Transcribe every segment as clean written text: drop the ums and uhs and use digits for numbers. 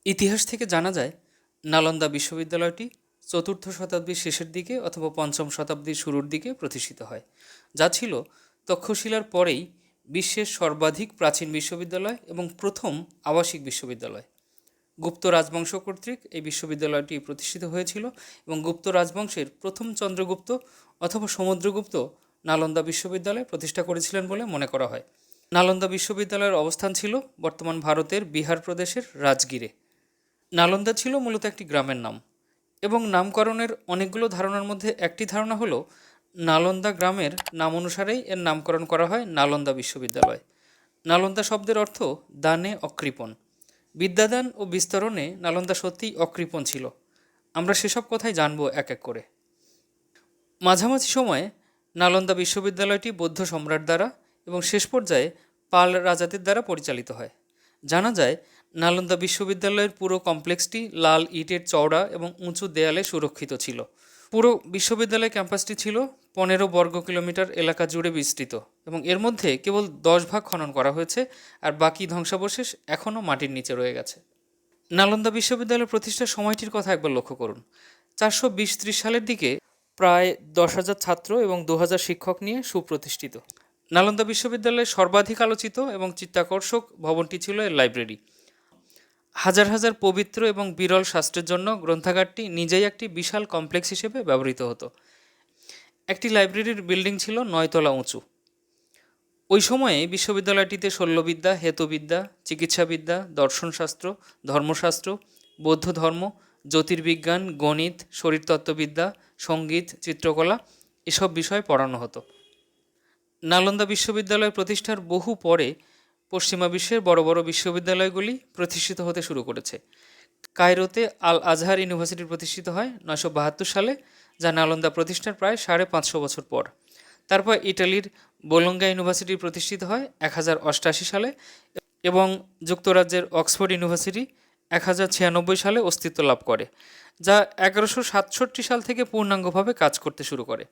ইতিহাস থেকে জানা যায় নালন্দা বিশ্ববিদ্যালয়টি চতুর্থ শতাব্দীর শেষের দিকে অথবা পঞ্চম শতাব্দীর শুরুর দিকে প্রতিষ্ঠিত হয়, যা ছিল তক্ষশিলার পরেই বিশ্বের সর্বাধিক প্রাচীন বিশ্ববিদ্যালয় এবং প্রথম আবাসিক বিশ্ববিদ্যালয়। গুপ্ত রাজবংশ কর্তৃক এই বিশ্ববিদ্যালয়টি প্রতিষ্ঠিত হয়েছিল এবং গুপ্ত রাজবংশের প্রথম চন্দ্রগুপ্ত অথবা সমুদ্রগুপ্ত নালন্দা বিশ্ববিদ্যালয় প্রতিষ্ঠা করেছিলেন বলে মনে করা হয়। নালন্দা বিশ্ববিদ্যালয়ের অবস্থান ছিল বর্তমান ভারতের বিহার প্রদেশের রাজগীরে। নালন্দা ছিল মূলত একটি গ্রামের নাম এবং নামকরণের অনেকগুলো ধারণার মধ্যে একটি ধারণা হলো নালন্দা গ্রামের নাম অনুসারেই এর নামকরণ করা হয় নালন্দা বিশ্ববিদ্যালয়। নালন্দা শব্দের অর্থ দানে অকৃপণ। বিদ্যাদান ও বিস্তরণে নালন্দা সত্যিই অকৃপণ ছিল। আমরা সেসব কথাই জানবো এক এক করে। মাঝামাঝি সময়ে নালন্দা বিশ্ববিদ্যালয়টি বৌদ্ধ সম্রাট দ্বারা এবং শেষ পর্যায়ে পাল রাজাদের দ্বারা পরিচালিত হয়। জানা যায় নালন্দা বিশ্ববিদ্যালয়ের পুরো কমপ্লেক্সটি লাল ইটের চওড়া এবং উঁচু দেয়ালে সুরক্ষিত ছিল। পুরো বিশ্ববিদ্যালয় ক্যাম্পাসটি ছিল 15 বর্গ কিলোমিটার এলাকা জুড়ে বিস্তৃত এবং এর মধ্যে কেবল 10 ভাগ খনন করা হয়েছে, আর বাকি ধ্বংসাবশেষ এখনও মাটির নিচে রয়ে গেছে। নালন্দা বিশ্ববিদ্যালয়ের প্রতিষ্ঠার সময়টির কথা একবার লক্ষ্য করুন। 420-30 সালের দিকে প্রায় 10,000 ছাত্র এবং 2,000 শিক্ষক নিয়ে সুপ্রতিষ্ঠিত। নালন্দা বিশ্ববিদ্যালয়ের সর্বাধিক আলোচিত এবং চিত্তাকর্ষক ভবনটি ছিল এর লাইব্রেরি। হাজার হাজার পবিত্র এবং বিরল শাস্ত্রের জন্য গ্রন্থাগারটি নিজেই একটি বিশাল কমপ্লেক্স হিসেবে ব্যবহৃত হতো। একটি লাইব্রেরির বিল্ডিং ছিল 9 তলা উঁচু। ওই সময়ে বিশ্ববিদ্যালয়টিতে শল্যবিদ্যা, হেতুবিদ্যা, চিকিৎসাবিদ্যা, দর্শনশাস্ত্র, ধর্মশাস্ত্র, বৌদ্ধ ধর্ম, জ্যোতির্বিজ্ঞান, গণিত, শরীরতত্ত্ববিদ্যা, সঙ্গীত, চিত্রকলা এসব বিষয় পড়ানো হতো। নালন্দা বিশ্ববিদ্যালয় প্রতিষ্ঠার বহু পরে পশ্চিমা বিশ্বের বড় বড় বিশ্ববিদ্যালয়গুলি প্রতিষ্ঠিত হতে শুরু করেছে। কায়রোতে আল আজহার ইউনিভার্সিটি প্রতিষ্ঠিত হয় 972 সালে, যা নালন্দা প্রতিষ্ঠার প্রায় 550 বছর পর। তারপর ইটালির বোলোঙ্গা ইউনিভার্সিটি প্রতিষ্ঠিত হয় 1088 সালে এবং যুক্তরাজ্যের অক্সফোর্ড ইউনিভার্সিটি 1096 সালে অস্তিত্ব লাভ করে, যা 1167 সাল থেকে পূর্ণাঙ্গভাবে কাজ করতে শুরু করে।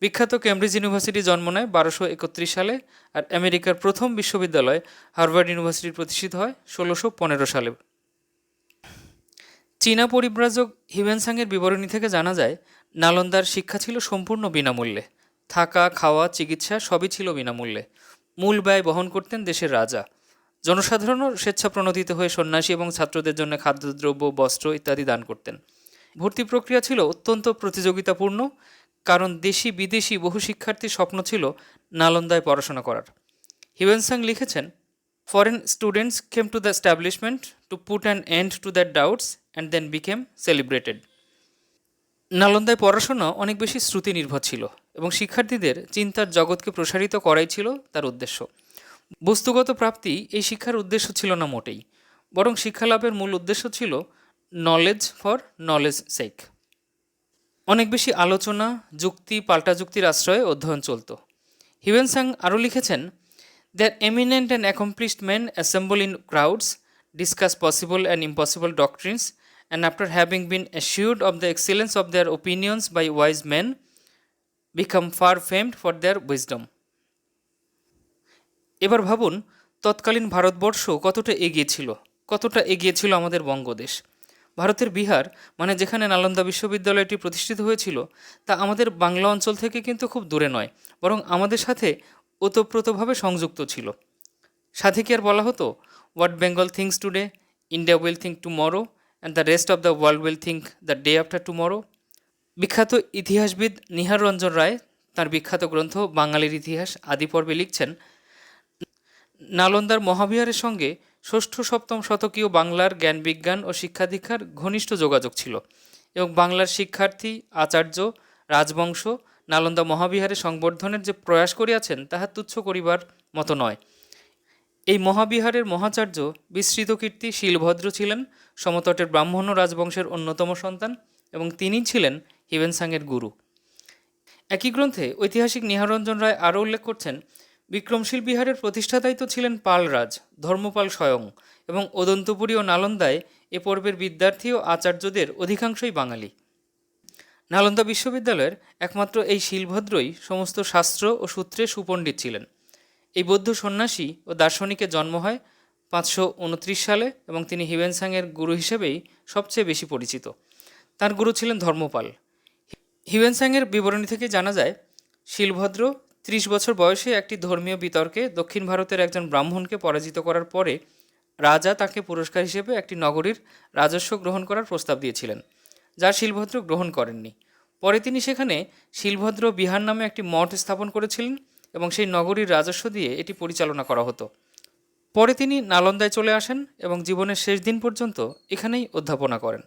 বিখ্যাত কেমব্রিজ ইউনিভার্সিটি জন্ম নেয় 1231 সালে, আর আমেরিকার প্রথম বিশ্ববিদ্যালয় হার্ভার্ড ইউনিভার্সিটি প্রতিষ্ঠিত হয় 1615 সালে। চীনা পরিব্রাজক হিউয়েনসাংয়ের বিবরণী থেকে জানা যায় নালন্দার শিক্ষা ছিল সম্পূর্ণ বিনামূল্যে। থাকা, খাওয়া, চিকিৎসা সবই ছিল বিনামূল্যে। মূল ব্যয় বহন করতেন দেশের রাজা। জনসাধারণও স্বেচ্ছাপ্রণোদিত হয়ে সন্ন্যাসী এবং ছাত্রদের জন্য খাদ্যদ্রব্য, বস্ত্র ইত্যাদি দান করতেন। ভর্তি প্রক্রিয়া ছিল অত্যন্ত প্রতিযোগিতাপূর্ণ, কারণ দেশি বিদেশি বহু শিক্ষার্থীর স্বপ্ন ছিল নালন্দায় পড়াশোনা করার। হিউয়েনসাং লিখেছেন, foreign students came to the establishment to put an end to that doubts and then became celebrated. নালন্দায় পড়াশোনা অনেক বেশি শ্রুতি নির্ভর ছিল এবং শিক্ষার্থীদের চিন্তার জগৎকে প্রসারিত করাই ছিল তার উদ্দেশ্য। বস্তুগত প্রাপ্তি এই শিক্ষার উদ্দেশ্য ছিল না মোটেই, বরং শিক্ষালাভের মূল উদ্দেশ্য ছিল নলেজ ফর নলেজ সেক। অনেক বেশি আলোচনা, যুক্তি, পাল্টা যুক্তির আশ্রয়ে অধ্যয়ন চলত। হিউয়েনসাং আরও লিখেছেন, there eminent and accomplished men assemble in crowds, discuss possible and impossible doctrines, and after having been assured of the excellence of their opinions by wise men, become far famed for their wisdom. এবার ভাবুন তৎকালীন ভারতবর্ষ কতটা এগিয়ে ছিল আমাদের বঙ্গদেশ। ভারতের বিহার, মানে যেখানে নালন্দা বিশ্ববিদ্যালয়টি প্রতিষ্ঠিত হয়েছিল, তা আমাদের বাংলা অঞ্চল থেকে কিন্তু খুব দূরে নয়, বরং আমাদের সাথে ওতপ্রোতভাবে সংযুক্ত ছিল। সাথে কি আর বলা হতো, what Bengal things today, India will think tomorrow, and the rest of the world will think the day after tomorrow? বিখ্যাত ইতিহাসবিদ নিহার রঞ্জন রায় তার বিখ্যাত গ্রন্থ বাঙালির ইতিহাস আদি পর্বে লিখছেন, নালন্দার মহাবিহারের সঙ্গে ষষ্ঠ-সপ্তম শতকীয় বাংলার জ্ঞান বিজ্ঞান ও শিক্ষা দীক্ষার ঘনিষ্ঠ যোগাযোগ ছিল এবং বাংলার শিক্ষার্থী, আচার্য, রাজবংশ নালন্দা মহাবিহারের সংবর্ধনের যে প্রয়াস করিয়াছেন তাহা তুচ্ছ করিবার মতো নয়। এই মহাবিহারের মহাচার্য বিস্মৃত কীর্তি শিলভদ্র ছিলেন সমতটের ব্রাহ্মণ্য রাজবংশের অন্যতম সন্তান এবং তিনি ছিলেন হিউয়েনসাংয়ের গুরু। একই গ্রন্থে ঐতিহাসিক নিহাররঞ্জন রায় আরও উল্লেখ করছেন, বিক্রমশীল বিহারের প্রতিষ্ঠাতাই তো ছিলেন পালরাজ, ধর্মপাল স্বয়ং, এবং অদন্তপুরী ও নালন্দায় এ পর্বের বিদ্যার্থী ও আচার্যদের অধিকাংশই বাঙালি। নালন্দা বিশ্ববিদ্যালয়ের একমাত্র এই শিলভদ্রই সমস্ত শাস্ত্র ও সূত্রে সুপণ্ডিত ছিলেন। এই বৌদ্ধ সন্ন্যাসী ও দার্শনিকের জন্ম হয় 529 সালে এবং তিনি হিউয়েনসাংয়ের গুরু হিসেবেই সবচেয়ে বেশি পরিচিত। তার গুরু ছিলেন ধর্মপাল। হিউয়েনসাংয়ের বিবরণী থেকে জানা যায় শিলভদ্র 30 বছর বয়সে একটি ধর্মীয় বিতর্কে দক্ষিণ ভারতের একজন ব্রাহ্মণকে পরাজিত করার পরে রাজা তাকে পুরস্কার হিসেবে একটি নগরীর রাজস্ব গ্রহণ করার প্রস্তাব দিয়েছিলেন, যা শিলভদ্র গ্রহণ করেননি। পরে তিনি সেখানে শিলভদ্র বিহার নামে একটি মঠ স্থাপন করেছিলেন এবং সেই নগরীর রাজস্ব দিয়ে এটি পরিচালনা করা হতো। পরে তিনি নালন্দায় চলে আসেন এবং জীবনের শেষ দিন পর্যন্ত এখানেই অধ্যাপনা করেন।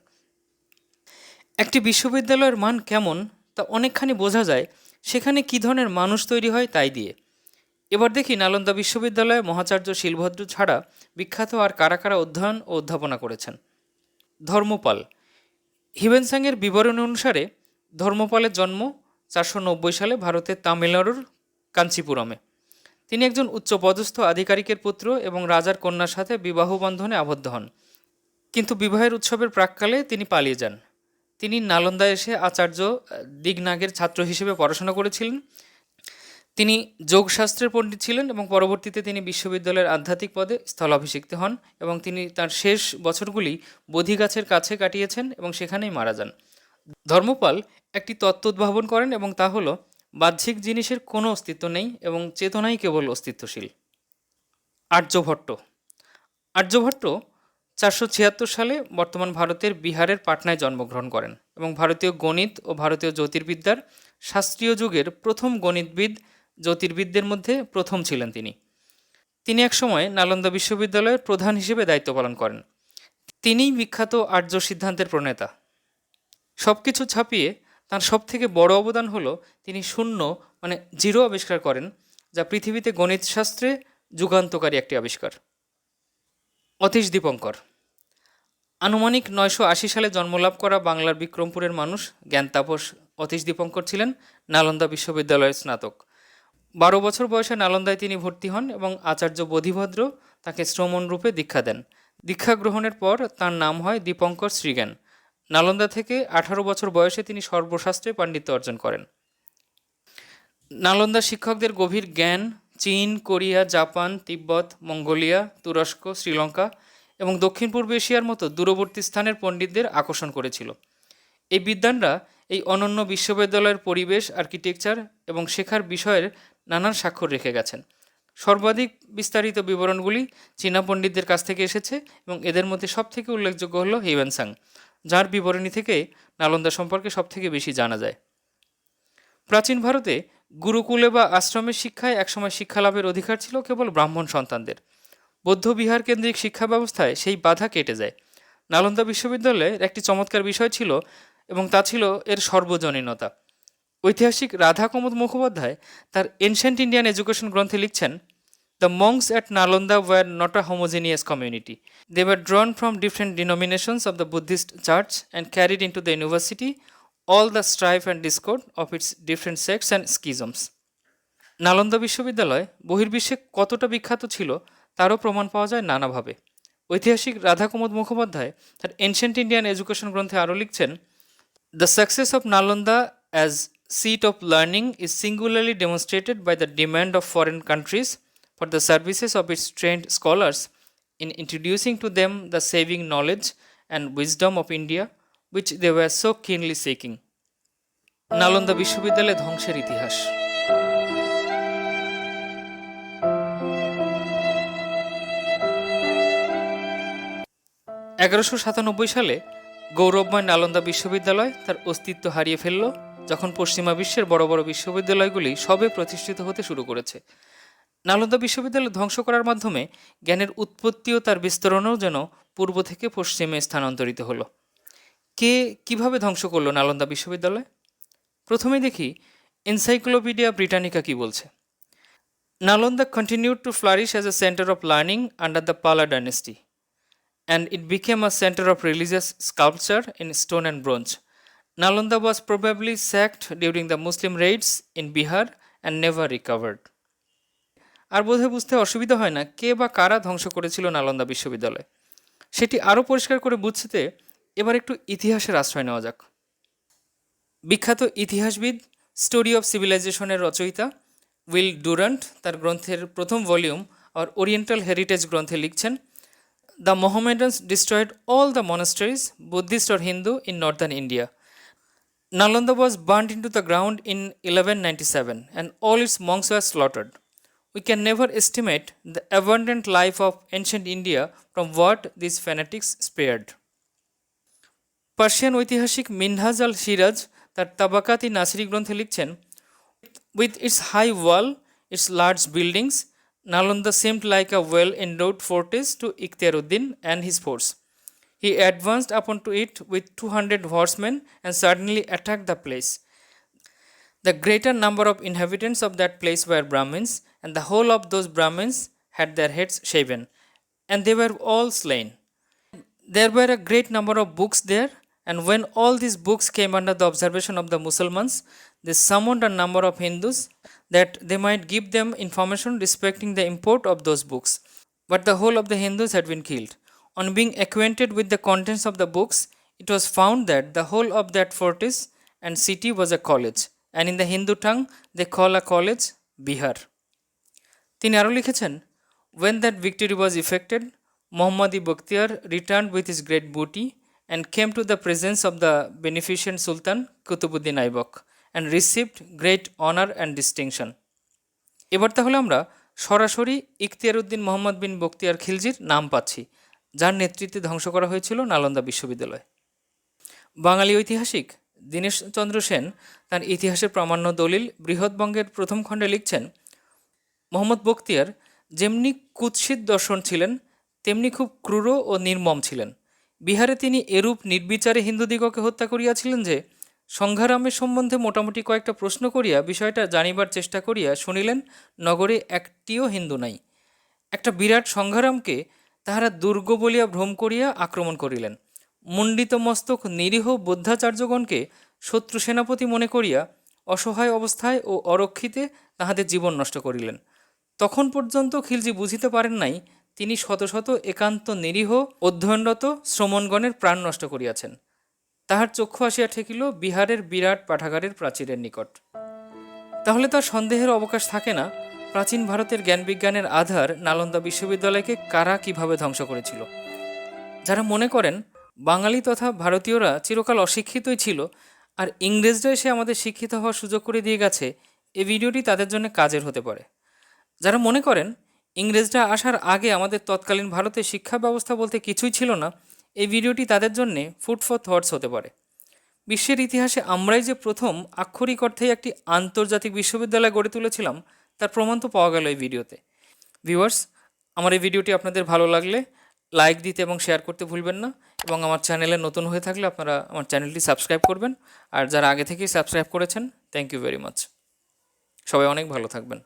একটি বিশ্ববিদ্যালয়ের মান কেমন তা অনেকখানি বোঝা যায় সেখানে কী ধরনের মানুষ তৈরি হয় তাই দিয়ে। এবার দেখি নালন্দা বিশ্ববিদ্যালয়ে মহাচার্য শিলভদ্র ছাড়া বিখ্যাত আর কারা কারা অধ্যয়ন ও অধ্যাপনা করেছেন। ধর্মপাল। হিউয়েনসাংয়ের বিবরণী অনুসারে ধর্মপালের জন্ম 490 সালে ভারতের তামিলনাড়ুর কাঞ্চিপুরমে। তিনি একজন উচ্চপদস্থ আধিকারিকের পুত্র এবং রাজার কন্যার সাথে বিবাহ বন্ধনে আবদ্ধ হন, কিন্তু বিবাহের উৎসবের প্রাক্কালে তিনি পালিয়ে যান। তিনি নালন্দায় এসে আচার্য দিগনাগের ছাত্র হিসেবে পড়াশোনা করেছিলেন। তিনি যোগশাস্ত্রের পণ্ডিত ছিলেন এবং পরবর্তীতে তিনি বিশ্ববিদ্যালয়ের আধ্যাত্মিক পদে স্থলাভিষিক্ত হন এবং তিনি তার শেষ বছরগুলি বোধিগাছের কাছে কাটিয়েছেন এবং সেখানেই মারা যান। ধর্মপাল একটি তত্ত্ব উদ্ভাবন করেন এবং তা হলো বাহ্যিক জিনিসের কোনো অস্তিত্ব নেই এবং চেতনাই কেবল অস্তিত্বশীল। আর্যভট্ট। আর্যভট্ট 476 সালে বর্তমান ভারতের বিহারের পাটনায় জন্মগ্রহণ করেন এবং ভারতীয় গণিত ও ভারতীয় জ্যোতির্বিদ্যার শাস্ত্রীয় যুগের প্রথম গণিতবিদ, জ্যোতির্বিদদের মধ্যে প্রথম ছিলেন তিনি। তিনি একসময় নালন্দা বিশ্ববিদ্যালয়ের প্রধান হিসেবে দায়িত্ব পালন করেন। তিনিই বিখ্যাত আর্য সিদ্ধান্তের প্রণেতা। সব কিছু ছাপিয়ে তাঁর সবথেকে বড় অবদান হলো তিনি শূন্য মানে জিরো আবিষ্কার করেন, যা পৃথিবীতে গণিতশাস্ত্রে যুগান্তকারী একটি আবিষ্কার। অতীশ দীপঙ্কর। আনুমানিক 980 সালে জন্মলাভ করা বাংলার বিক্রমপুরের মানুষ জ্ঞানতাপস অতীশ দীপঙ্কর ছিলেন নালন্দা বিশ্ববিদ্যালয়ের স্নাতক। 12 বছর বয়সে নালন্দায় তিনি ভর্তি হন এবং আচার্য বোধিভদ্র তাকে শ্রমণ রূপে দীক্ষা দেন। দীক্ষা গ্রহণের পর তার নাম হয় দীপঙ্কর শ্রীজ্ঞান। নালন্দা থেকে 18 বছর বয়সে তিনি সর্বশাস্ত্রে পাণ্ডিত্য অর্জন করেন। নালন্দা শিক্ষকদের গভীর জ্ঞান চীন, কোরিয়া, জাপান, তিব্বত, মঙ্গোলিয়া, তুরস্ক, শ্রীলঙ্কা এবং দক্ষিণ পূর্ব এশিয়ার মতো দূরবর্তী স্থানের পণ্ডিতদের আকর্ষণ করেছিল। এই বিদ্বানরা এই অনন্য বিশ্ববিদ্যালয়ের পরিবেশ, আর্কিটেকচার এবং শেখার বিষয়ের নানান স্বাক্ষর রেখে গেছেন। সর্বাধিক বিস্তারিত বিবরণগুলি চীনা পণ্ডিতদের কাছ থেকে এসেছে এবং এদের মধ্যে সবথেকে উল্লেখযোগ্য হল হিউয়েনসাং, যার বিবরণী থেকে নালন্দা সম্পর্কে সবথেকে বেশি জানা যায়। প্রাচীন ভারতে গুরুকুলে বা আশ্রমের শিক্ষায় একসময় শিক্ষালাভের অধিকার ছিল কেবল ব্রাহ্মণ সন্তানদের। বৌদ্ধ বিহার কেন্দ্রিক শিক্ষা ব্যবস্থায় সেই বাধা কেটে যায়। নালন্দা বিশ্ববিদ্যালয়ের একটি চমৎকার বিষয় ছিল এবং তা ছিল এর সর্বজনীনতা। ঐতিহাসিক রাধা কুমুদ মুখোপাধ্যায় তার এনশিয়েন্ট ইন্ডিয়ান এডুকেশন গ্রন্থে লিখছেন, the monks at Nalanda were not a homogeneous community. They were drawn from different denominations of the Buddhist church and carried into the university all the strife and discord of its different sects and schisms. Nalanda বিশ্ববিদ্যালয় বহির্বিশ্বে কতটা বিখ্যাত ছিল তারও প্রমাণ পাওয়া যায় নানাভাবে। ঐতিহাসিক রাধা কুমুদ মুখোপাধ্যায় তার এনশিয়েন্ট ইন্ডিয়ান এডুকেশন গ্রন্থে আরও লিখছেন, the success of Nalanda as seat of learning is singularly demonstrated by the demand of foreign countries for the services of its trained scholars in introducing to them the saving knowledge and wisdom of India which they were so keenly seeking. Nalanda বিশ্ববিদ্যালয় ধ্বংসের ইতিহাস। 1197 সালে গৌরবময় নালন্দা বিশ্ববিদ্যালয় তার অস্তিত্ব হারিয়ে ফেলল, যখন পশ্চিমা বিশ্বের বড় বড় বিশ্ববিদ্যালয়গুলি সবে প্রতিষ্ঠিত হতে শুরু করেছে। নালন্দা বিশ্ববিদ্যালয় ধ্বংস করার মাধ্যমে জ্ঞানের উৎপত্তি ও তার বিস্তরণও যেন পূর্ব থেকে পশ্চিমে স্থানান্তরিত হলো। কে কিভাবে ধ্বংস করলো নালন্দা বিশ্ববিদ্যালয়? প্রথমে দেখি এনসাইক্লোপিডিয়া ব্রিটানিকা কি বলছে। Nalanda continued to flourish as a center of learning under the Pala dynasty, and it became a center of religious sculpture in stone and bronze. Nalanda was probably sacked during the Muslim raids in Bihar and never recovered. আর বোধহয় বুঝতে অসুবিধা হয় না কে বা কারা ধ্বংস করেছিল নালন্দা বিশ্ববিদ্যালয়। সেটি আরও পরিষ্কার করে বুঝতে এবার একটু ইতিহাসের আশ্রয় নেওয়া যাক। বিখ্যাত ইতিহাসবিদ স্টোরি অফ সিভিলাইজেশনের রচয়িতা উইল ডুরান্ট তার গ্রন্থের প্রথম ভলিউম আর ওরিয়েন্টাল হেরিটেজ গ্রন্থে লিখছেন, The Mohammedans destroyed all the monasteries, Buddhist or Hindu, in northern India. Nalanda was burnt into the ground in 1197 and all its monks were slaughtered. We can never estimate the abundant life of ancient India from what these fanatics spared. Persian ঐতিহাসিক মিনহাজ আল সিরাজ তার তাবাকাত ই নাসরি গ্রন্থে লিখছেন, with its high wall, its large buildings, Nalanda seemed like a well-endowed fortress to Ikhtiaruddin and his force. He advanced upon to it with 200 horsemen and suddenly attacked the place. The greater number of inhabitants of that place were Brahmins, and the whole of those Brahmins had their heads shaven, and they were all slain. There were a great number of books there, and when all these books came under the observation of the Mussulmans, they summoned a number of Hindus that they might give them information respecting the import of those books. But the whole of the Hindus had been killed. On being acquainted with the contents of the books, it was found that the whole of that fortress and city was a college, and in the Hindu tongue they call a college Bihar. তিনি আরও লিখেছেন, when that victory was effected, Muhammadi Bakhtiar returned with his great booty and came to the presence of the beneficent Sultan Kutubuddin Aibak and received great honor and distinction. এবার তাহলে আমরা সরাসরি ইখতিয়ারউদ্দিন মোহাম্মদ বিন বখতিয়ার খিলজির নাম পাচ্ছি, যার নেতৃত্বে ধ্বংস করা হয়েছিল নালন্দা বিশ্ববিদ্যালয়। বাঙালি ঐতিহাসিক দীনেশচন্দ্র সেন তার ইতিহাসের প্রামাণ্য দলিল বৃহৎবঙ্গের প্রথম খণ্ডে লিখছেন, মোহাম্মদ বখতিয়ার যেমনি কুৎসিত দর্শন ছিলেন তেমনি খুব ক্রূর ও নির্মম ছিলেন। বিহারে তিনি এরূপ নির্বিচারে হিন্দুদিগকে হত্যা করিয়াছিলেন যে সংঘারামের সম্বন্ধে মোটামুটি কয়েকটা প্রশ্ন করিয়া বিষয়টা জানিবার চেষ্টা করিয়া শুনিলেন নগরে একটিও হিন্দু নাই। একটা বিরাট সংঘারামকে তাহারা দুর্গ বলিয়া ভ্রম করিয়া আক্রমণ করিলেন। মুণ্ডিত মস্তক নিরীহ বৌদ্ধাচার্যগণকে শত্রু সেনাপতি মনে করিয়া অসহায় অবস্থায় ও অরক্ষিতে তাহাদের জীবন নষ্ট করিলেন। তখন পর্যন্ত খিলজি বুঝিতে পারেন নাই তিনি শত শত একান্ত নিরীহ অধ্যয়নরত শ্রমণগণের প্রাণ নষ্ট করিয়াছেন। তাহার চক্ষু আসিয়া ঠেকিল বিহারের বিরাট পাঠাগারের প্রাচীরের নিকট। তাহলে তার সন্দেহের অবকাশ থাকে না প্রাচীন ভারতের জ্ঞান বিজ্ঞানের আধার নালন্দা বিশ্ববিদ্যালয়কে কারা কিভাবে ধ্বংস করেছিল। যারা মনে করেন বাঙালি তথা ভারতীয়রা চিরকাল অশিক্ষিতই ছিল আর ইংরেজরা এসে আমাদের শিক্ষিত হওয়ার সুযোগ করে দিয়ে গেছে, এই ভিডিওটি তাদের জন্য কাজের হতে পারে। যারা মনে করেন ইংরেজরা আসার আগে আমাদের তৎকালীন ভারতের শিক্ষা ব্যবস্থা বলতে কিছুই ছিল না, এই ভিডিওটি তাদের জন্যে ফুড ফর থটস হতে পারে। বিশ্বের ইতিহাসে আমরাই যে প্রথম আক্ষরিক অর্থেই একটি আন্তর্জাতিক বিশ্ববিদ্যালয় গড়ে তুলেছিলাম তার প্রমাণ তো পাওয়া গেল এই ভিডিওতে। ভিউয়ার্স, আমার এই ভিডিওটি আপনাদের ভালো লাগলে লাইক দিতে এবং শেয়ার করতে ভুলবেন না, এবং আমার চ্যানেলে নতুন হয়ে থাকলে আপনারা আমার চ্যানেলটি সাবস্ক্রাইব করবেন, আর যারা আগে থেকেই সাবস্ক্রাইব করেছেন থ্যাংক ইউ ভেরি মাচ। সবাই অনেক ভালো থাকবেন।